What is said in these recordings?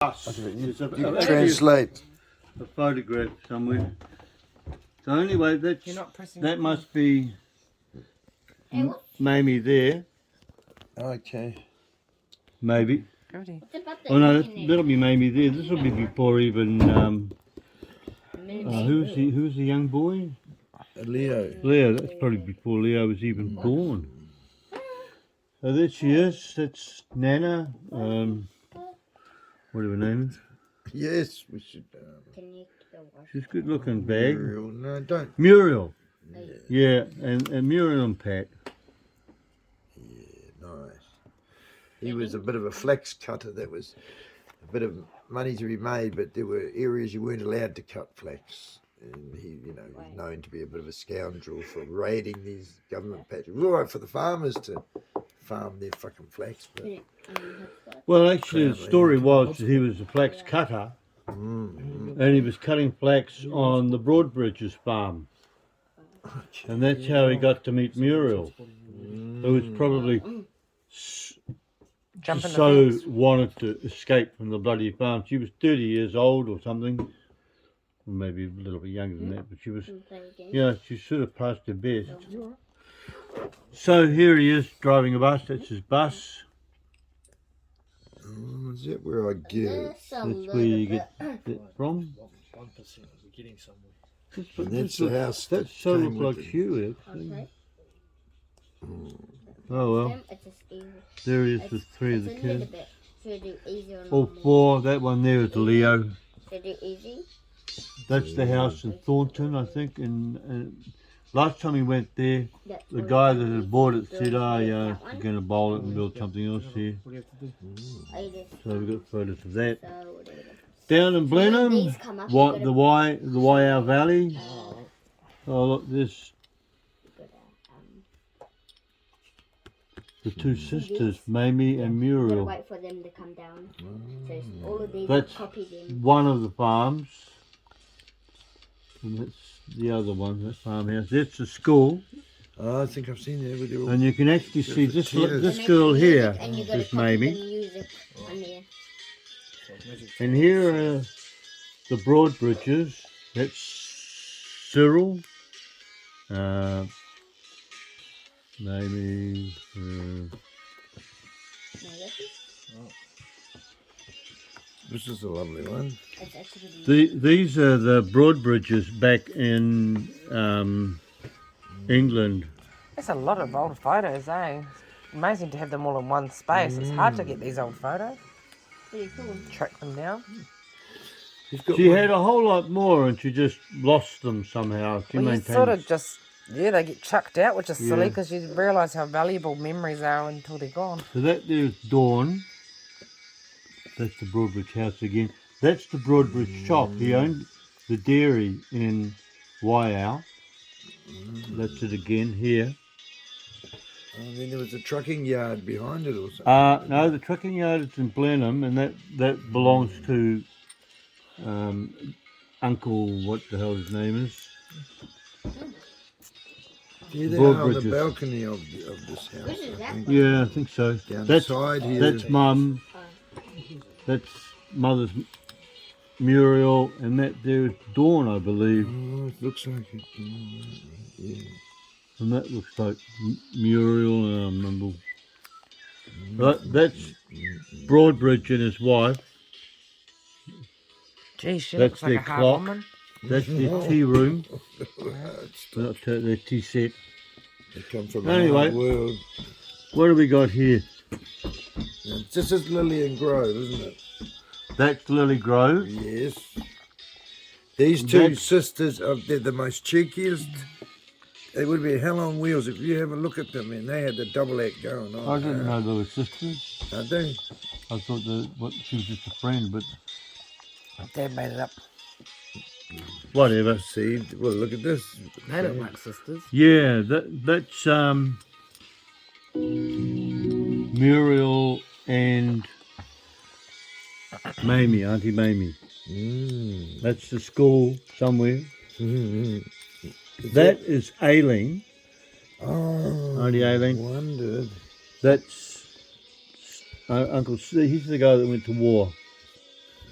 You translate. A photograph somewhere. So anyway, that must be Mamie there. Okay. Maybe. Goody. Oh no, that'll be Mamie there. This will be before even who's the young boy? Leo. Leo. That's probably before Leo was even born. So there she is. That's Nana. Whatever her name is. Yes, we should. She's good looking bag. Muriel. No, don't. Muriel. Yeah, and Muriel and Pat. Yeah, nice. He was a bit of a flax cutter. That was a bit of money to be made, but there were areas you weren't allowed to cut flax. And he, was known to be a bit of a scoundrel for raiding these government patches. It was all right for the farmers to farm their fucking flax, but... Well, actually, the story was that he was a flax cutter, and he was cutting flax on the Broadbridges farm, and that's how he got to meet Muriel, who was probably so wanted to escape from the bloody farm. She was 30 years old or something, or maybe a little bit younger than that, but she was, she sort of passed her best. So here he is driving a bus. That's his bus. Is that where I get? That's where you get that from. 1% we're getting somewhere. And that's the house. That so looks like Hugh, actually. Oh well. There he is with three of the kids. All four. That one there is Leo. That's the house in Thornton, I think. And last time we went there, the guy that had bought it said, we're going to bowl it and build something else here. What do you have to do? So we've got photos of that. Down in Blenheim, the Waiau Valley. Oh look, there's the two sisters, Mamie and Muriel. Wait for them to come down. So all of these That's copy them. one of the farms. And that's the other one, that farmhouse. That's the school. Oh, I think I've seen that. And you can actually see this girl here is Mamie. And here are the Broadbridges. That's Cyril. Mamie. This is a lovely one. These are the Broadbridges back in England. That's a lot of old photos, eh? Amazing to have them all in one space. It's hard to get these old photos. Track them down. She had a whole lot more and she just lost them somehow. She You sort of just, they get chucked out, which is silly because you realise how valuable memories are until they're gone. So that there's Dawn. That's the Broadbridge house again. That's the Broadbridge shop. He owned the dairy in Waiau. That's it again here. And then there was a trucking yard behind it or something. No, the trucking yard is in Blenheim, and that belongs to Uncle, what the hell his name is? Yeah, they are on the balcony of this house. I think. Yeah, I think so. Down the side here. That's Mum. That's Mother's Muriel, and that there's Dawn, I believe. Oh, it looks like it. Yeah. And that looks like Muriel, remember. That's Broadbridge and his wife. Gee, she That's looks like their a hard clock. woman. That's their tea room. Not their tea set. They come from Anyway, the world. What do we got here? This is Lillian Grove, isn't it? That's Lily Grove. Yes. These two sisters, they're the most cheekiest. They would be hell on wheels if you have a look at them, and they had the double act going on. I didn't know they were sisters. I do. I thought she was just a friend, but Dad made it up. whatever. See, well, look at this. They look like sisters. Yeah, that's Muriel and Mamie, Auntie Mamie. That's the school somewhere. That is Aileen. Oh, Auntie Aileen. Wondered. That's Uncle. He's the guy that went to war.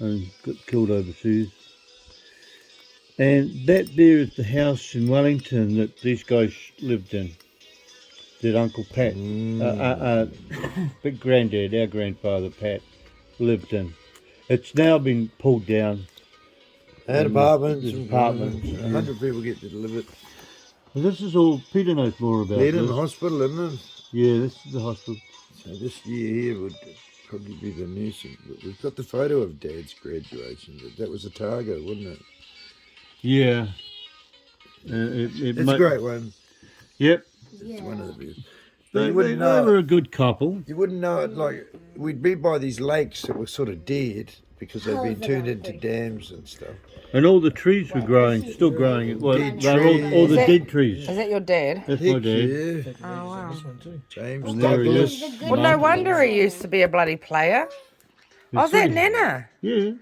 and got killed overseas. And that there is the house in Wellington that these guys lived in. That Uncle Pat, big granddad, our grandfather Pat, lived in. It's now been pulled down. And apartments. There's and apartments, 100 people get to live it. Well, this is all, Peter knows more about Lead in this. the hospital, isn't it? Yeah, this is the hospital. So this year here would probably be the nursing. But we've got the photo of Dad's graduation. That was Otago, wasn't it? Yeah. It's a great one. Yep. It's one of the best. They, You wouldn't they know were it. a good couple. You wouldn't know it. Like we'd be by these lakes that were sort of dead because they'd been turned into dams and stuff. And all the trees were growing, still growing. Well, Dead they're all the trees. dead trees. Is that your dad? That's my Heck dad. yeah, Oh, wow. This one too. James And there he Douglas. is. Well, no wonder he used to be a bloody player. Oh, is that Nana? Yeah.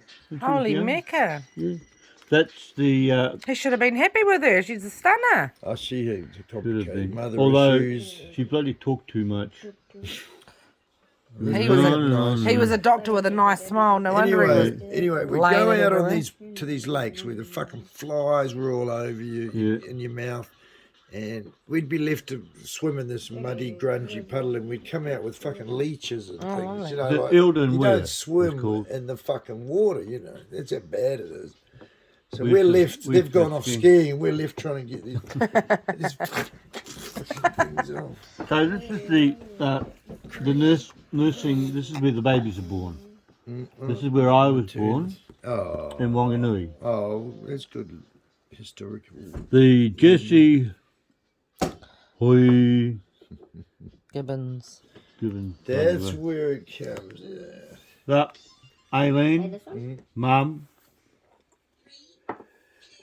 Holy yeah. Mecca. Yeah. That's the He should have been happy with her. She's a stunner. I see her should have complicated been. mother Although issues. she bloody talked too much. He was No. He was a doctor with a nice smile. No wonder he was. Anyway, we'd laying go it out on everywhere. to these lakes where the fucking flies were all over you Yeah. in your mouth, and we'd be left to swim in this muddy, grungy puddle, and we'd come out with fucking leeches and things. You know, The like, Eildon you Weir, don't it's swim called. in the fucking water. You know, that's how bad it is. So We've we're got- left. we've They've gone got off skiing. skiing, and we're left trying to get these things off. So this is the nursing. This is where the babies are born. This is where I was born Oh, in Wanganui. oh, that's good historical. The Jesse Hoy Gibbons. given. That's where it comes. Yeah. That Aileen, This one? Mum,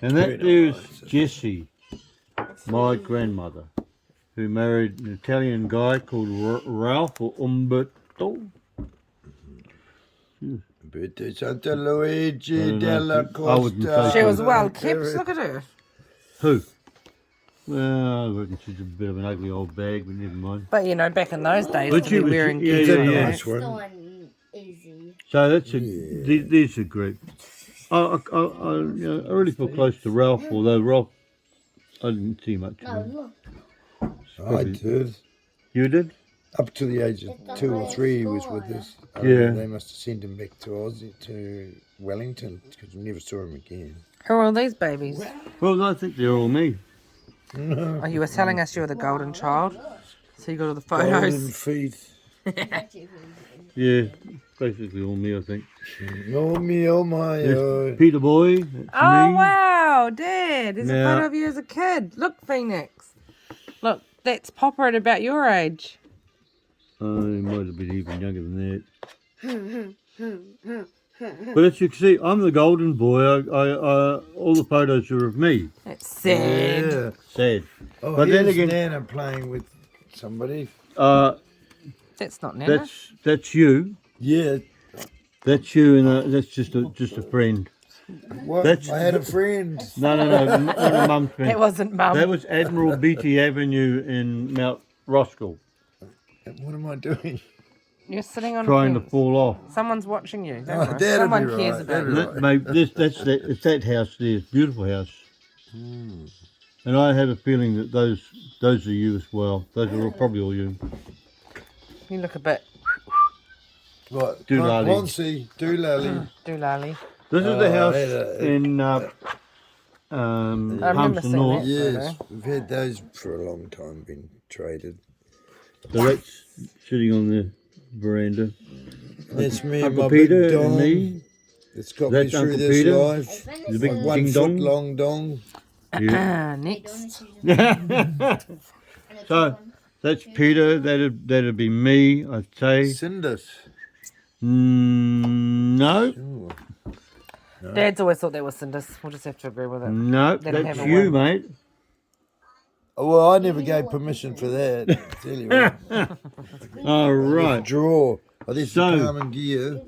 and Very that there's nice. Jessie, my grandmother, who married an Italian guy called Ralph or Umberto. But Santa Luigi I don't know della if you- I wouldn't Costa. say She was so. well kept. Look at her. Who? Well, I reckon she's a bit of an ugly old bag, but never mind. But you know, back in those days, But to she be was- wearing yeah, kids yeah, on the yeah. back. Nice one. The one easy. So that's there's a group. I really feel close to Ralph, although Ralph, I didn't see much of No, him. look. I did. You did? Up to the age of 2 or 3, he was with us. Yeah. They must have sent him back to Aussie, to Wellington, because we never saw him again. Who are all these babies? Well, I think they're all me. Oh, you were telling us you were the golden child. So you got all the Golden photos. feet. Yeah, basically all me, I think. Oh me, oh my, There's oh. Peter Boy. That's Oh, me. wow, Dad. There's a Now- photo of you as a kid. Look, Phoenix. Look, that's Popper at about your age. He might have been even younger than that. But as you can see, I'm the golden boy. All the photos are of me. That's sad. Yeah. Sad. Oh, But then here's again- Nana playing with somebody. That's not Nana. That's you. Yeah. That's you, and that's just a friend. What? That's- I had a friend. No, not a mum's friend. That wasn't Mum. That was Admiral Beatty Avenue in Mount Roskill, What am I doing? You're sitting on trying a to fence. fall off. Someone's watching you. Don't Oh, worry. that'd Someone be cares right, about that'd you. be That, mate, it's that house there. It's a beautiful house. And I have a feeling that those are you as well. Those are probably all you. You look a bit What? Doolally. Ponsi, Doolally. doolally. This is the house I had a- in I remember Palmerston seeing North. that. Yes, we've had those for a long time, been traded. So that's sitting on the veranda. That's me and Uncle my Peter big dong. and me. It's got That's me through Uncle this Peter. life. The big 1 ding foot dong. long dong. Yeah. Next. So that's Peter. That'd be me, I'd say. Cinders. No, Ooh. Dad's always thought that was Cinders. We'll just have to agree with it. no, They don't that's have a you, one. mate. Oh, well, I never gave permission for that. I tell you what. All right. Draw. Oh, this is So- the Carmen gear.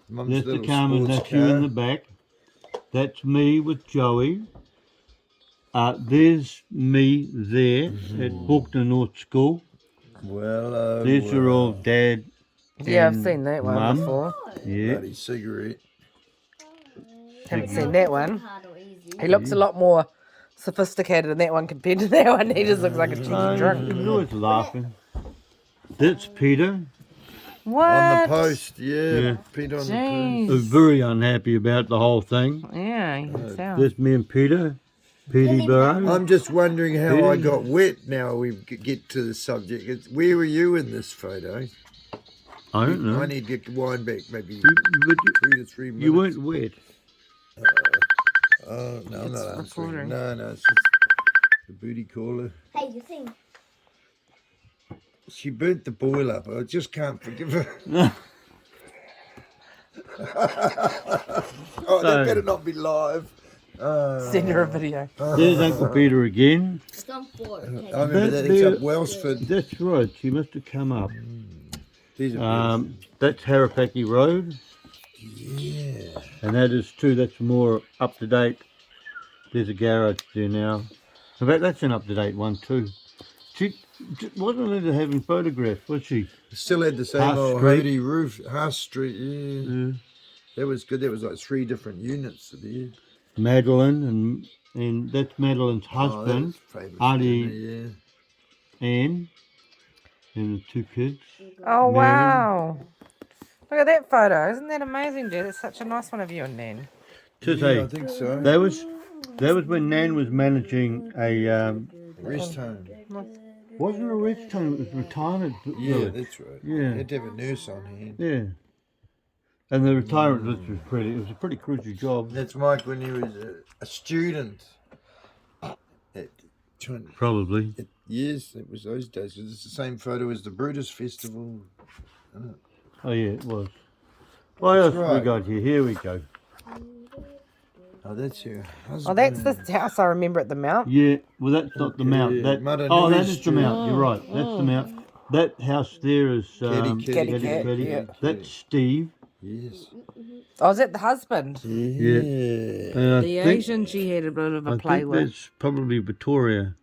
Mum's That's the little Carmen. sports That's you in car. the back. That's me with Joey. There's me there at Buckner North School. Well, oh, These well. are all Dad. Yeah, I've and seen that one Mum. before. Yeah. Bloody cigarette. Haven't seen that one. Hard or easy. He looks a lot more sophisticated in that one compared to that one. He just looks like a cheeky He drunk. was always laughing. That's Peter. What? On the post, yeah. Yeah. Pete on the Jeez. I was very unhappy about the whole thing. Yeah, you can tell. That's me and Peter. Petey post. Burrow. I'm just wondering how I Yeah. got wet now we get to the subject. Where were you in this photo? I don't know. I need to get the wine back maybe But 2 to 3 minutes. you weren't wet. Oh, no, I'm not answering. recording. No, it's just the booty caller. Hey, you think? She burnt the boil up. I just can't forgive her. Oh, that better not be live. Send her a video. There's Uncle Peter again. It's on 4. I Okay. remember That that. It's up there- Wellsford. That's right. She must have come up. These are That's Harapaki Road. yeah. And that is too, that's more up to date. There's a garage there now. In fact, that's an up to date one too. She wasn't into having photographs, was she? Still had the same Haas old Street. Hody roof. Haas Street, yeah. Yeah. That was good. That was like 3 different units there. Madeline, and that's Madeline's Oh, that husband, was famous. Auntie Yeah. Anne, and the 2 kids. Oh, Mary. wow. Look at that photo. Isn't that amazing, dude? It's such a nice one of you and Nan. To Yeah, I say, think so. that was when Nan was managing a, Rest home. wasn't a rest home, it was retirement Yeah, village. that's right. Yeah. You had to have a nurse on hand. Yeah. And the retirement village was it was a pretty crucial job. That's Mike when he was a student. Probably. Yes, it was those days. It's the same photo as the Brutus Festival. Oh yeah, it was. What else That's have we right. got here? Here we go. Oh, that's your husband. Oh, that's the house I remember at the Mount. Yeah, well that's not the mount. That, Mudda oh, that Nui is the Street. mount. You're right. That's the mount. That house there is Kitty, Kitty Cat, yeah. That's Steve. Yes. Oh, is that the husband? Yeah. And I The think- Asian she had a bit of a I play think with. that's probably Victoria.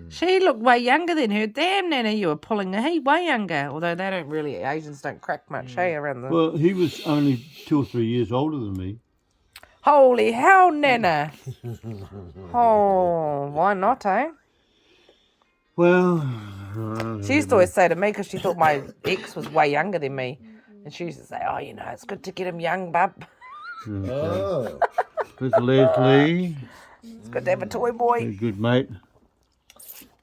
She looked way younger than her. Damn, Nana, you were pulling a heap way younger. Although they don't really, Asians don't crack much, hey, around the... Well, he was only 2 or 3 years older than me. Holy hell, Nana. Oh, why not, eh? Well, She used to always say to me, because she thought my ex was way younger than me, and she used to say, oh, you know, it's good to get him young, bub. Oh. there's Leslie, It's good to have a toy boy. a good mate.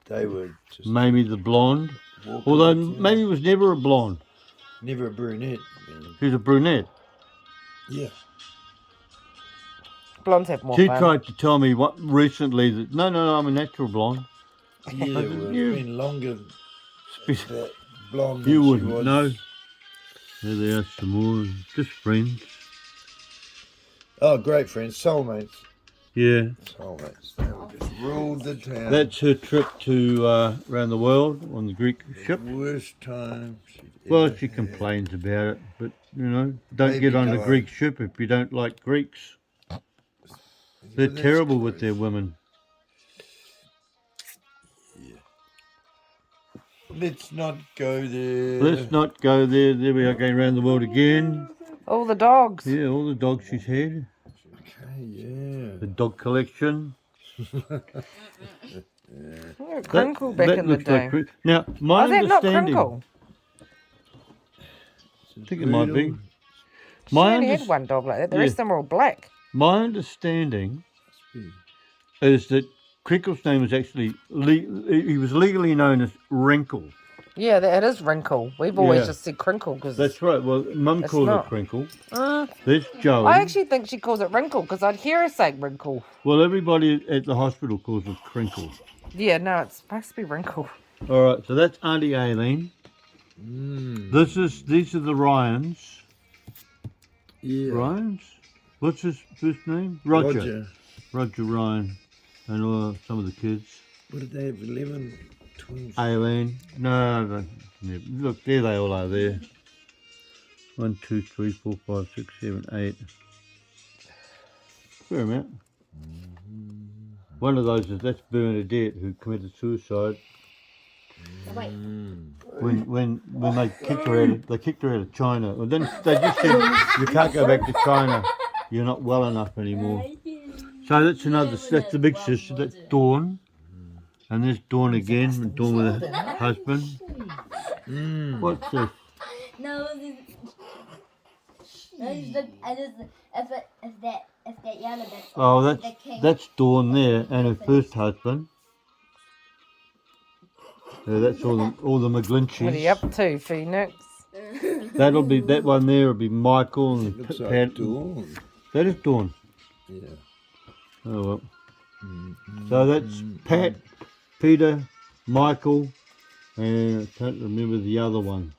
They were just Mamie the blonde. walking Although up to- Mamie was never a blonde. never a brunette. She's a brunette. Yeah. Blondes have more She fun. tried to tell me what recently that no, I'm a natural blonde. Yeah, well, You- it's been longer Spe- that blonde You than wouldn't she was. know. There they are, some more, just friends. Oh, great friends, soulmates. Yeah, Soulmates. They were just ruled the town. that's her trip to around the world on the Greek ship. Worst time. Well, she complains about it, but you know, don't Maybe get on a don't. Greek ship if you don't like Greeks. They're That's terrible with crazy. their women. Let's not go there. Let's not go there. There we are going around the world again. All the dogs. Yeah, all the dogs she's had. Okay, yeah. The dog collection. Oh, Crinkle back in the looks like day. Now, my Oh, is that not understanding. Crinkle? I think it might be. She My, only under- had one dog like that. The Yeah. rest of them were all black. my understanding is that Crinkle's name was actually he was legally known as Wrinkle. Yeah, it is Wrinkle. We've always Yeah. just said Crinkle because That's right. Well, Mum It's called not. it Crinkle. There's Joey. I actually think she calls it Wrinkle because I'd hear her say Wrinkle. Well, everybody at the hospital calls it Crinkle. Yeah, no, it's supposed to be Wrinkle. All right, so that's Auntie Aileen. Mm, These are the Ryans. yeah. Ryans? What's his first name? Roger Ryan, and some of the kids. What did they have? 11, 12? Aileen. No. Yeah. Look, there they all are there. 1, 2, 3, 4, 5, 6, 7, 8. Fair amount. One of those that's Bernadette who committed suicide Wait. when they kicked her out. They kicked her out of China. Well, then they just said you can't go back to China. you're not well enough anymore. So that's that's the big sister, that's Dawn. And there's Dawn again, Dawn with her husband. What's this? No, if that yellow bit's Oh, the king. that's Dawn there, and her first husband. That's all the What are you McGlinchies. up to, Phoenix? That one there will be Michael and Looks Pat. like Dawn. That is Dawn. Yeah. Oh well. So that's Pat, Peter, Michael, and I can't remember the other one.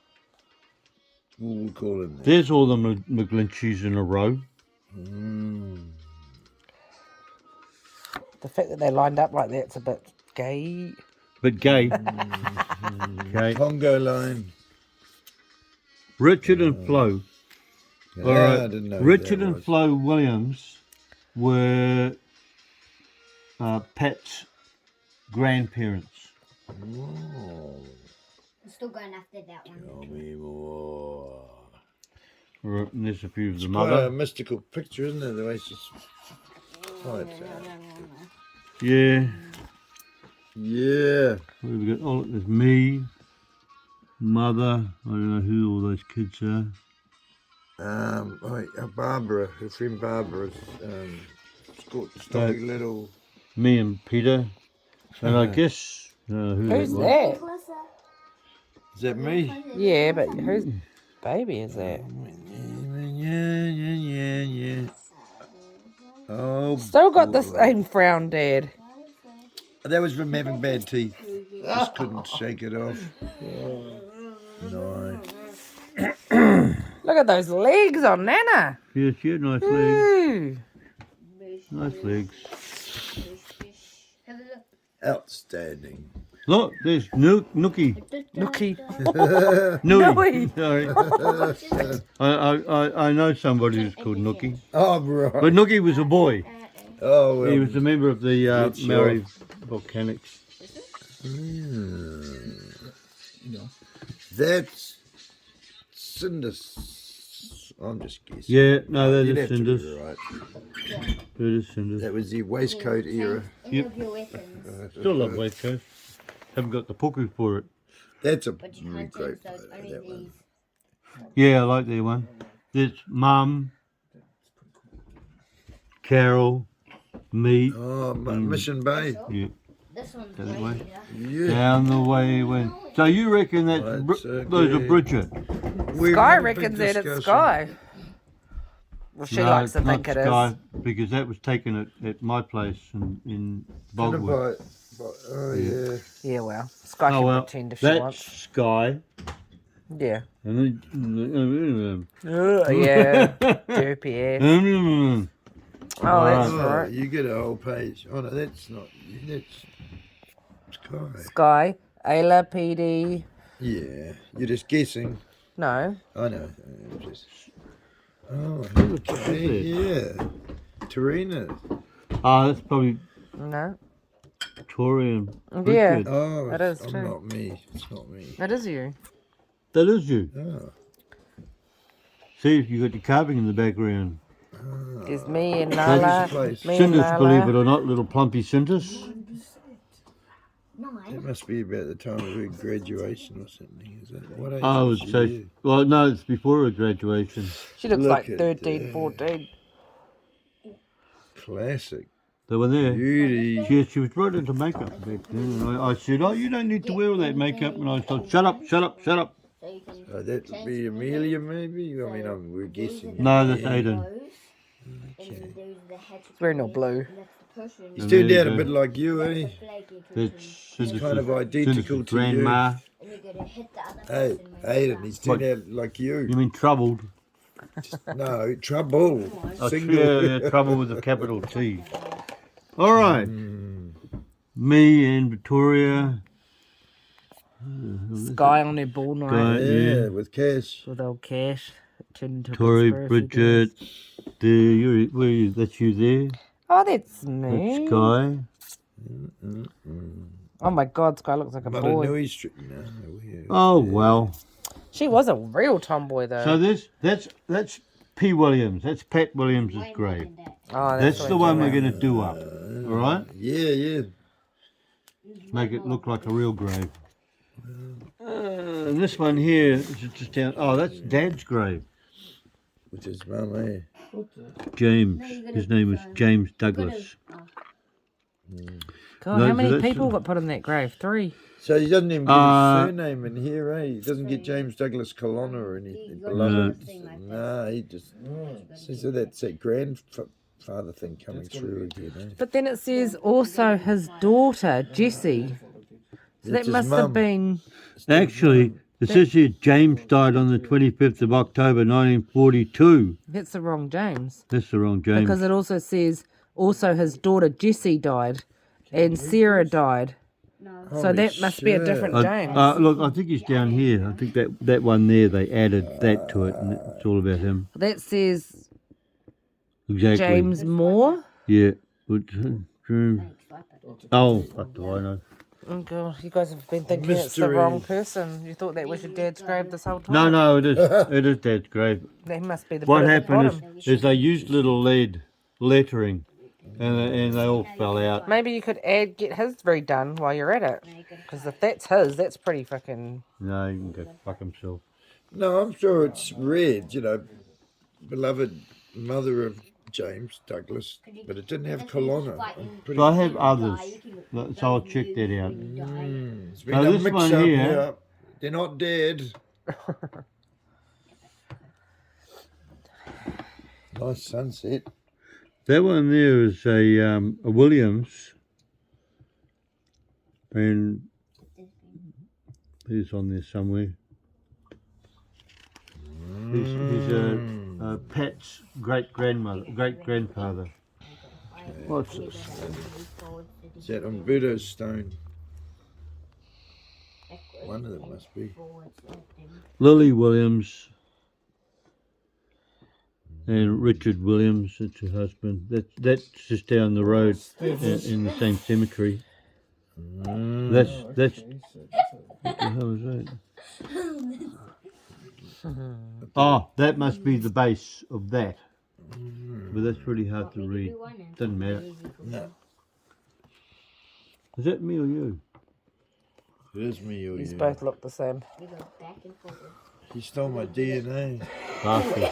What we call him? There's all the McGlinchies in a row. The fact that they lined up like that's a bit gay. But gay. Okay. Congo line. Richard and Flo. Yeah, All right. I didn't know who Richard that and was. Flo Williams were Pat's grandparents. Oh, I'm still going after that one. tell me more. Right, and there's a few of the Quite a mother. mystical picture, isn't it? The way she's types out. Yeah. Yeah. What have we got? Oh, there's me, mother. I don't know who all those kids are. Barbara, her friend Barbara's stocky little. Me and Peter. And I guess who Who's was. that? Is that me? Yeah, but whose baby is that? Yeah. Oh, Still got the boy. same frown, Dad. That was from having bad teeth. Just couldn't shake it off. No. Look at those legs on Nana. Yeah, she had nice legs. Ooh. Nice legs. Outstanding. Look, there's Nookie. Nookie. Nookie. Nookie. Sorry. I know somebody who's called Nookie. Oh, right. But Nookie was a boy. Oh, well. He was a member of the Good shot. Maori Volcanics. That's Cinders. I'm just guessing. Yeah, no, that You'd is have to be Cinders. right. That is Cinders. That was the waistcoat era. Any of your weapons. Still love waistcoats. Haven't got the puku for it. That's a But you really can't great change those. photo, Only that one. these. Yeah, I like that one. There's Mum, Carol, me. Oh, Mission Bay. Yeah, This one's That way way. better. Yeah. down the way when. So you reckon that's That's those are okay. Bridget? We Sky had a big reckons that it's discussion. Sky. Well, she No, likes to it's not think it is. Sky, because that was taken at my place in Kinda Bogwood. oh, yeah. Yeah, well, Sky Oh can well, pretend if she that's wants. Sky. Yeah. And then, Yeah. Derpy ass. mm, Oh, that's Oh, right. you get a whole page. Oh, no, that's not. That's Sky. Sky, Ayla, PD. Yeah. You're just guessing. No. I know. I'm just... Oh, the fuck okay. is Yeah. Tarina. that's probably No. Tori and Yeah. Bridget. Oh, That is I'm true. not me. It's not me. That is you. That is you. Oh. See, you got the carving in the background. There's me and That's Nala. the place. Me and Cinders, believe it Nala. or not, little plumpy Cinders. It 9. must be about the time of her graduation or something. Is that what age I was would she say, there? well, no, it's before her graduation. She looks Look like at 13, that. 14. Classic. They were there. Beauty. She was right into makeup back then. And I said, oh, you don't need to wear all that makeup. And I said, shut up, shut up, shut up. So you can That would be Amelia, maybe? I mean, we're guessing. No, that's Aiden. those, and then there's the hatchet. wearing all blue. And that's the person. He's And turned there out you a go. bit like you, eh? That's Cinders' kind of identical to grandma. And you're gonna hit the other Hey, person with Aiden, the he's turned What? out like you. You mean troubled? No, trouble. Oh, Single. yeah, trouble with a capital T. All right. Me and Victoria. Sky on their ball night Sky. Yeah, Yeah. with cash. with old Cash. Turned into a Tori, conspiracy Bridget. theorist. Where are you? That's you there. Oh, that's That's me. Sky. Oh my God, Sky looks like a Not boy. a Nui Street. No, Oh well. She was a real tomboy though. So that's P. Williams. That's Pat Williams' grave. Oh, That's what the I'm one we're talking going to do up. All right? Yeah, yeah. Make it look like a real grave. And this one here is just down. Oh, that's Dad's grave. Which is mum, eh? James. His name was James Douglas. God, No, how many that's- people got put in that grave? 3. So he doesn't even get his surname in here, eh? He doesn't get James Douglas Colonna or anything. Beloved. No, he just. So that's that grandfather thing coming through again, eh? But then it says also his daughter, Jessie. So That's that his must mum. have been... Actually, it says here James died on the 25th of October 1942. That's the wrong James. That's the wrong James. Because it also says also his daughter Jessie died and Sarah died. So Holy that must be a shit. different James. Look, I think he's down here. I think that one there, they added that to it, and it's all about him. That says Exactly. James Moore. Yeah. Oh, what do I know? Oh God, you guys have been thinking it's the Mystery. wrong person. You thought that was your dad's grave this whole time. No, it is. It is Dad's grave. That must be the What bit at the happened bottom. is they used little lead lettering, and they all fell out. Maybe you could get his redone while you're at it. Because if that's his, that's pretty fucking... No, he can go fuck himself. No, I'm sure it's red, you know, beloved mother of James Douglas, but it didn't have Colonna. I'm pretty So I have others, so I'll check that out. It's been Now a this mix one up here- here. They're not dead. Nice sunset. That one there is a Williams, and he's on there somewhere. He's a Pat's great grandfather. What's this? Is that Umberto stone? One of them must be. Lily Williams and Richard Williams. That's her husband. That's just down the road in the same cemetery. That's what the hell is that? Oh, that must be the base of that. But that's really hard to read. Doesn't matter. No, Is that me or you? it is me or These you. both look the same. He stole my DNA. Bastard.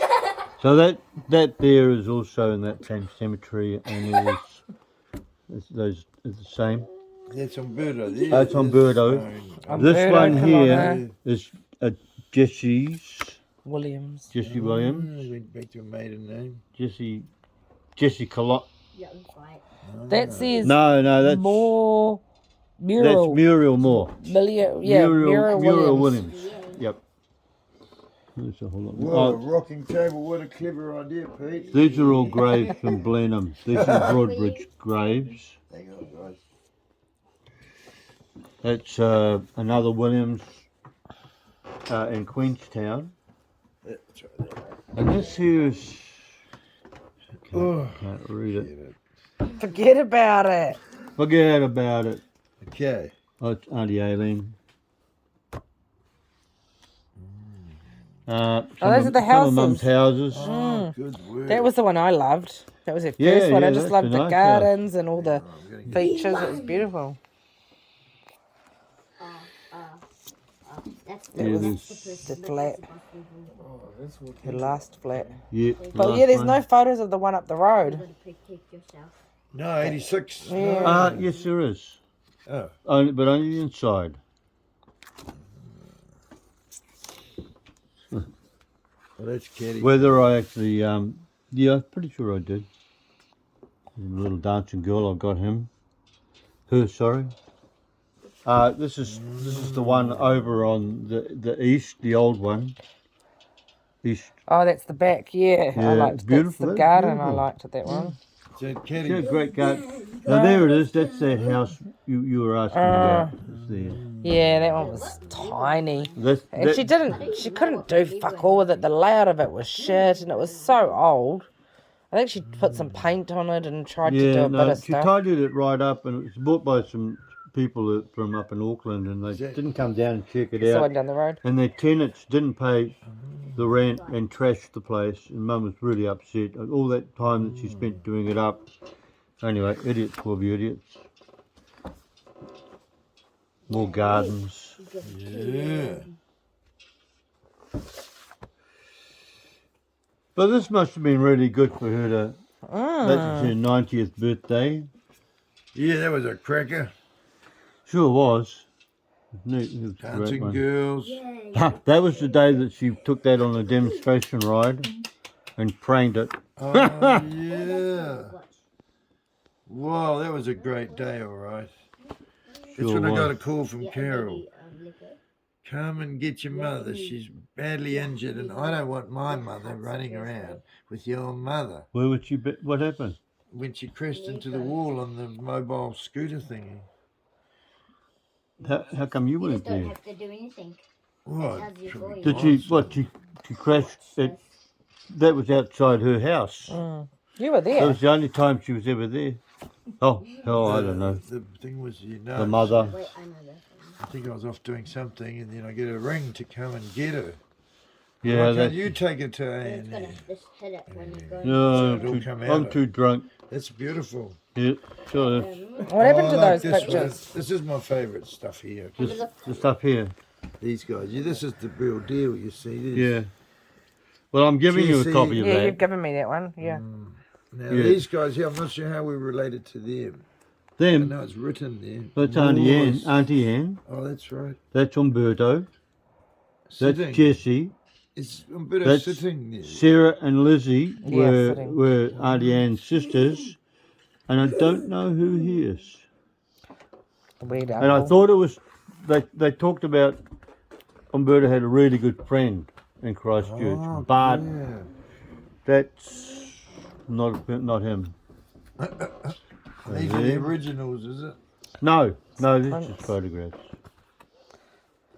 So that there is also in that same cemetery, and it's the same. That's Umberto. That's Umberto. This Umberto one here Colonna. is Jesse Williams. Williams. Went back to a maiden name. Jesse Colot. That says No, that's Moore that's Mural. Muriel Moore. Muriel Williams. Yep. There's a whole lot more. Whoa, Oh, rocking table. What a clever idea, Pete. these are all graves from Blenheim. These are Broadbridge graves. Hang on, guys. That's another Williams in Queenstown. That's right there. And this here is... Oh, Can't read it. Forget about it. Forget about it. okay. Oh, it's Auntie Aileen. Some those are the some of Mum's houses. houses. Oh, good work. That was the one I loved. That was her Yeah, first one. I yeah, just that's loved a the nice gardens and all the I'm gonna get features. It was beautiful. That's Yeah, there's- The flat, Oh, that's what. the last flat. Yeah. But last yeah, there's one. no photos of the one up the road. No, 86. Yeah. Yes, there is. Oh, But only the inside. well, that's Caddy. Whether I actually, yeah, I'm pretty sure I did. The little dancing girl, I got him. Her, sorry. This is the one over on the east, the old one. East. Oh, that's the back. Yeah, Yeah, I liked that. beautiful, The that's garden. I beautiful. liked that one. Is that Caddy? Yeah, great garden. Now there it is. That's that house you were asking about. It's there. Yeah, that one was tiny. That's, And she couldn't do fuck all with it. The layout of it was shit, and it was so old. I think she put some paint on it and tried to do a bit of she stuff. tidied it right up, and it was bought by some people that from up in Auckland, and they Is that- didn't come down and check it It's the one out. down the road. And their tenants didn't pay the rent and trashed the place, and Mum was really upset. All that time that she spent doing it up. Anyway, idiots will be idiots. More gardens. Yeah. But this must have been really good for her to. That was her 90th birthday. Yeah, that was a cracker. Sure was. Neat, it was a great Dancing one. girls. That was the day that she took that on a demonstration ride and pranked it. Oh, yeah. Wow, that was a great day, all right. That's Sure when I got a was. call from Carol. Come and get your mother. She's badly injured, and I don't want my mother running around with your mother. Where would she be? What happened? When she crashed into the wall on the mobile scooter thingy. How come you You weren't just don't there? have to do anything. What? How's your voice? Did she? What? She crashed. That was outside her house. You were That there. was the only time she was ever there. Oh, hell, I don't know. The thing was, The mother. Wait, I know that. I think I was off doing something, and then I get a ring to come and get her. Yeah, Why can't that's. you take her to It's gonna A&E? just hit it when you go. No, it'll come out I'm of- too drunk. That's beautiful. Yeah, sure. That's What happened to I like those this pictures? one. This is my favourite stuff here. the stuff here. These guys. Yeah, this is the real deal. You see this? Yeah. Well, I'm giving you a GC. copy of Yeah, you've that. given me that one. Yeah. Now Yeah. these guys here, I'm not sure how we're related to them. I Them. know it's written there. That's Auntie Ann. Moors. Auntie Ann. Oh, that's right. That's Umberto. That's Sitting. Jesse. It's Umberto That's sitting there. Sarah and Lizzie Yeah, sitting. were Auntie Ann's sisters, and I don't know who he is. The weird And I uncle. thought it was. They talked about Umberto had a really good friend in Christchurch, Oh, but yeah. that's not him. These are the originals, is it? No, this is photographs.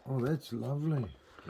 Oh, that's lovely.